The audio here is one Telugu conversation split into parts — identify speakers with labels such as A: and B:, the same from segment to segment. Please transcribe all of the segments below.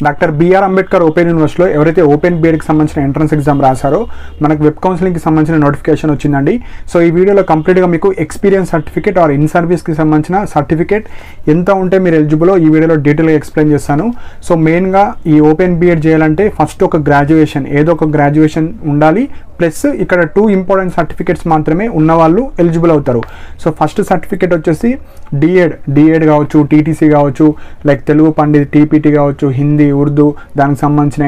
A: డాక్టర్ బిఆర్ అంబేద్కర్ ఓపెన్ యూనివర్సిటీలో ఎవరైతే ఓపెన్ బీఎడ్కి సంబంధించిన ఎంట్రన్స్ ఎగ్జామ్ రాశారో మనకు వెబ్ కౌన్సిలింగ్కి సంబంధించిన నోటిఫికేషన్ వచ్చిందండి. సో ఈ వీడియోలో కంప్లీట్గా మీకు ఎక్స్పీరియన్స్ సర్టిఫికేట్ ఆర్ ఇన్ సర్వీస్కి సంబంధించిన సర్టిఫికేట్ ఎంత ఉంటే మీరు ఎలిజిబుల్ ఈ వీడియోలో డీటెయిల్గా ఎక్స్ప్లెయిన్ చేస్తాను. సో మెయిన్గా ఈ ఓపెన్ బీఎడ్ చేయాలంటే ఫస్ట్ ఒక గ్రాడ్యుయేషన్, ఏదో ఒక గ్రాడ్యుయేషన్ ఉండాలి. ప్లస్ ఇక్కడ 2 ఇంపార్టెంట్ సర్టిఫికేట్స్ మాత్రమే ఉన్నవాళ్ళు ఎలిజిబుల్ అవుతారు. సో ఫస్ట్ సర్టిఫికేట్ వచ్చేసి డిఎడ్ కావచ్చు, టీటీసీ కావచ్చు, లైక్ తెలుగు పండిత్ టీపీటీ కావచ్చు, హిందీ, ఉర్దూ, దానికి సంబంధించిన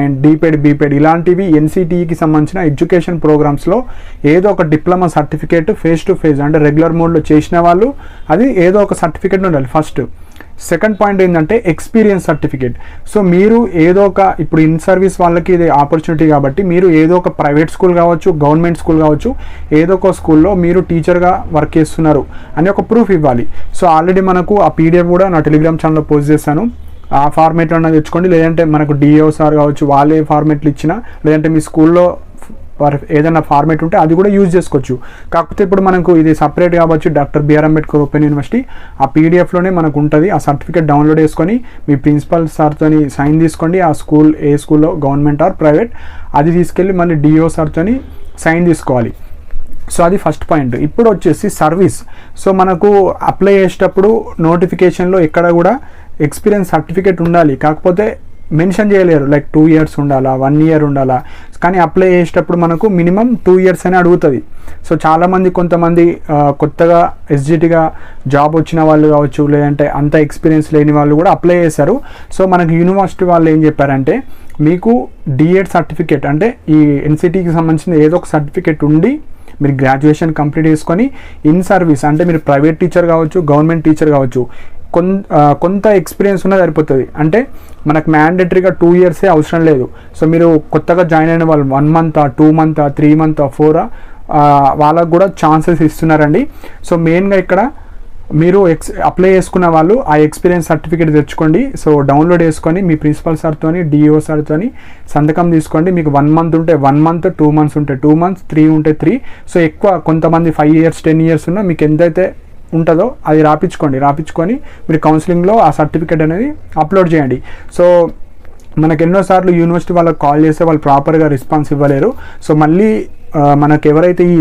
A: బీపెడ్ ఇలాంటివి ఎన్సిటిఈకి సంబంధించిన ఎడ్యుకేషన్ ప్రోగ్రామ్స్లో ఏదో ఒక diploma certificate face to face అంటే రెగ్యులర్ మోడ్లో చేసిన వాళ్ళు అది ఏదో ఒక సర్టిఫికేట్ ఉండాలి ఫస్ట్. సెకండ్ పాయింట్ ఏంటంటే ఎక్స్పీరియన్స్ సర్టిఫికేట్. సో మీరు ఏదో ఒక ఇప్పుడు ఇన్ సర్వీస్ వాళ్ళకి ఇది ఆపర్చునిటీ కాబట్టి మీరు ఏదో ఒక ప్రైవేట్ స్కూల్ కావచ్చు, గవర్నమెంట్ స్కూల్ కావచ్చు, ఏదో ఒక స్కూల్లో మీరు టీచర్గా వర్క్ చేస్తున్నారు అని ఒక ప్రూఫ్ ఇవ్వాలి. సో ఆల్రెడీ మనకు ఆ పీడిఎఫ్ కూడా నా టెలిగ్రామ్ ఛానల్లో పోస్ట్ చేశాను. ఆ ఫార్మేట్లో అన్న తెచ్చుకోండి, లేదంటే మనకు డిఓ సార్ కావచ్చు వాళ్ళే ఫార్మేట్లు ఇచ్చినా, లేదంటే మీ స్కూల్లో ఏదైనా ఫార్మేట్ ఉంటే అది కూడా యూజ్ చేసుకోవచ్చు. కాకపోతే ఇప్పుడు మనకు ఇది సపరేట్ కాబట్టి doctor B R Ambedkar open university ఆ పీడిఎఫ్లోనే మనకు ఉంటుంది. ఆ సర్టిఫికేట్ డౌన్లోడ్ చేసుకొని మీ ప్రిన్సిపల్ సార్తో సైన్ తీసుకోండి. ఆ స్కూల్ ఏ స్కూల్లో గవర్నమెంట్ ఆర్ ప్రైవేట్ అది తీసుకెళ్ళి మళ్ళీ డిఓ సార్తో సైన్ తీసుకోవాలి. సో అది ఫస్ట్ పాయింట్. ఇప్పుడు వచ్చేసి సర్వీస్. సో మనకు అప్లై చేసేటప్పుడు నోటిఫికేషన్లో ఎక్కడ కూడా ఎక్స్పీరియన్స్ సర్టిఫికేట్ ఉండాలి, కాకపోతే మెన్షన్ చేయలేరు లైక్ 2 years ఉండాలా, 1 year ఉండాలా. కానీ అప్లై చేసేటప్పుడు మనకు మినిమం 2 years అని అడుగుతుంది. సో చాలామంది కొంతమంది కొత్తగా ఎస్జిటిగా జాబ్ వచ్చిన వాళ్ళు కావచ్చు, లేదంటే అంత ఎక్స్పీరియన్స్ లేని వాళ్ళు కూడా అప్లై చేశారు. సో మనకు యూనివర్సిటీ వాళ్ళు ఏం చెప్పారంటే మీకు డిఎడ్ సర్టిఫికేట్ అంటే ఈ ఎన్సిటీకి సంబంధించిన ఏదో ఒక సర్టిఫికేట్ ఉండి మీరు గ్రాడ్యుయేషన్ కంప్లీట్ చేసుకొని ఇన్ సర్వీస్ అంటే మీరు ప్రైవేట్ టీచర్ కావచ్చు, గవర్నమెంట్ టీచర్ కావచ్చు, కొంత ఎక్స్పీరియన్స్ ఉన్నది సరిపోతుంది. అంటే మనకు మ్యాండేటరీగా 2 years అవసరం లేదు. సో మీరు కొత్తగా జాయిన్ అయిన వాళ్ళు 1 month, 2 month, 3 month, 4 వాళ్ళకు కూడా ఛాన్సెస్ ఇస్తున్నారండి. సో మెయిన్గా ఇక్కడ మీరు అప్లై చేసుకున్న వాళ్ళు ఆ ఎక్స్పీరియన్స్ సర్టిఫికేట్ తెచ్చుకోండి. సో డౌన్లోడ్ చేసుకొని మీ ప్రిన్సిపల్ సార్తో, డిఓ సార్తో సంతకం తీసుకోండి. మీకు 1 month ఉంటే 1 month, 2 months ఉంటే 2 months, 3 ఉంటే 3. సో ఎక్కువ కొంతమంది 5 years, 10 years ఉన్నా మీకు ఎంతైతే ఉంటుందో అది రాపించుకొని మీరు కౌన్సిలింగ్లో ఆ సర్టిఫికేట్ అనేది అప్లోడ్ చేయండి. సో మనకు ఎన్నోసార్లు యూనివర్సిటీ వాళ్ళకి కాల్ చేస్తే వాళ్ళు ప్రాపర్గా రెస్పాన్స్ ఇవ్వలేరు. సో మళ్ళీ మనకు ఎవరైతే ఈ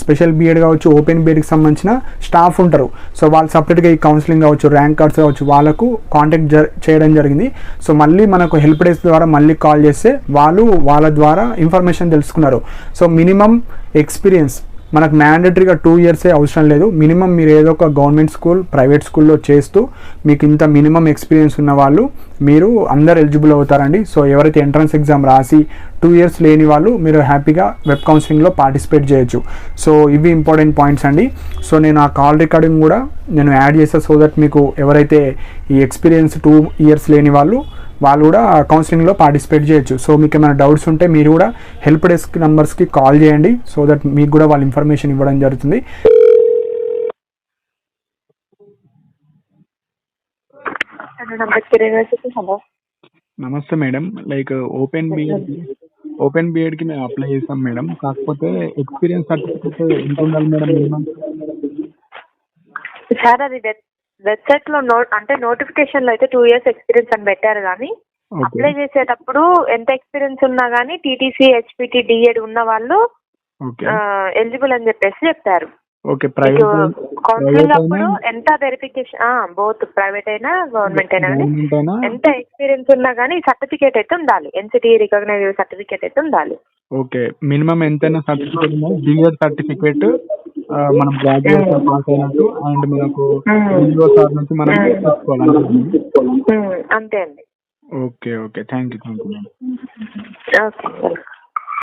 A: స్పెషల్ బీఎడ్ కావచ్చు, ఓపెన్ బీఎడ్కి సంబంధించిన స్టాఫ్ ఉంటారు, సో వాళ్ళు సపరేట్గా ఈ కౌన్సిలింగ్ కావచ్చు, ర్యాంక్ కార్డ్స్ కావచ్చు వాళ్ళకు కాంటాక్ట్ చేయడం జరిగింది. సో మళ్ళీ మనకు హెల్ప్ డెస్క్ ద్వారా మళ్ళీ కాల్ చేస్తే వాళ్ళ ద్వారా ఇన్ఫర్మేషన్ తెలుసుకున్నారు. సో మినిమం ఎక్స్పీరియన్స్ మనకు మ్యాండేటరీగా 2 years అవసరం లేదు. మినిమం మీరు ఏదో ఒక గవర్నమెంట్ స్కూల్, ప్రైవేట్ స్కూల్లో చేస్తూ మీకు ఇంత మినిమం ఎక్స్పీరియన్స్ ఉన్న వాళ్ళు మీరు అందరు ఎలిజిబుల్ అవుతారండి. సో ఎవరైతే ఎంట్రన్స్ ఎగ్జామ్ రాసి 2 years లేని వాళ్ళు మీరు హ్యాపీగా వెబ్ కౌన్సిలింగ్లో పార్టిసిపేట్ చేయొచ్చు. సో ఇవి ఇంపార్టెంట్ పాయింట్స్ అండి. సో నేను ఆ కాల్ రికార్డింగ్ కూడా నేను యాడ్ చేస్తాను. సో దట్ మీకు ఎవరైతే ఈ ఎక్స్పీరియన్స్ 2 years లేని వాళ్ళు కూడా కౌన్సిలింగ్లో పార్టిసిపేట్ చేయొచ్చు. సో మీకు ఏమైనా డౌట్స్ ఉంటే మీరు కూడా హెల్ప్ డెస్క్ నెంబర్స్కి కాల్ చేయండి. సో దట్ మీకు కూడా వాళ్ళు ఇన్ఫర్మేషన్ ఇవ్వడం జరుగుతుంది. నమస్తే మేడం, లైక్ ఓపెన్ బీఎడ్కి మేము అప్లై చేస్తాం మేడం. కాకపోతే ఎక్స్పీరియన్స్ సర్టిఫికేట్ ఎంత ఉండాలి మేడం మినిమం?
B: సార్ అది వెబ్సైట్ లో అంటే నోటిఫికేషన్ లో అయితే 2 years ఎక్స్పీరియన్స్ అని పెట్టారు, కానీ అప్లై చేసేటప్పుడు ఎంత ఎక్స్పీరియన్స్ ఉన్నా కానీ టీటీసీ, హెచ్పిటి, డిఎడ్ ఉన్న వాళ్ళు ఎలిజిబుల్ అని చెప్పేసి చెప్పారు. కౌన్సిలింగ్ అప్పుడు ఎంత వెరిఫికేషన్ బోత్ ప్రైవేట్ అయినా గవర్నమెంట్ అయినా కానీ ఎంత ఎక్స్పీరియన్స్ ఉన్నా కానీ సర్టిఫికేట్ అయితే ఉండాలి. ఎన్సిటి రికగ్నైజ్ సర్టిఫికేట్ అయితే ఉండాలి.
A: ఓకే, మినిమం ఎంతైనా సర్టిఫికేట్ డిఎడ్ సర్టిఫికేట్ మనం గ్రాడ్యుయేషన్ పాస్ అయినట్టు అండ్ మనకు సార్ నుంచి మనం
B: అంతే అండి.
A: Okay, thank you.
B: ఓకే.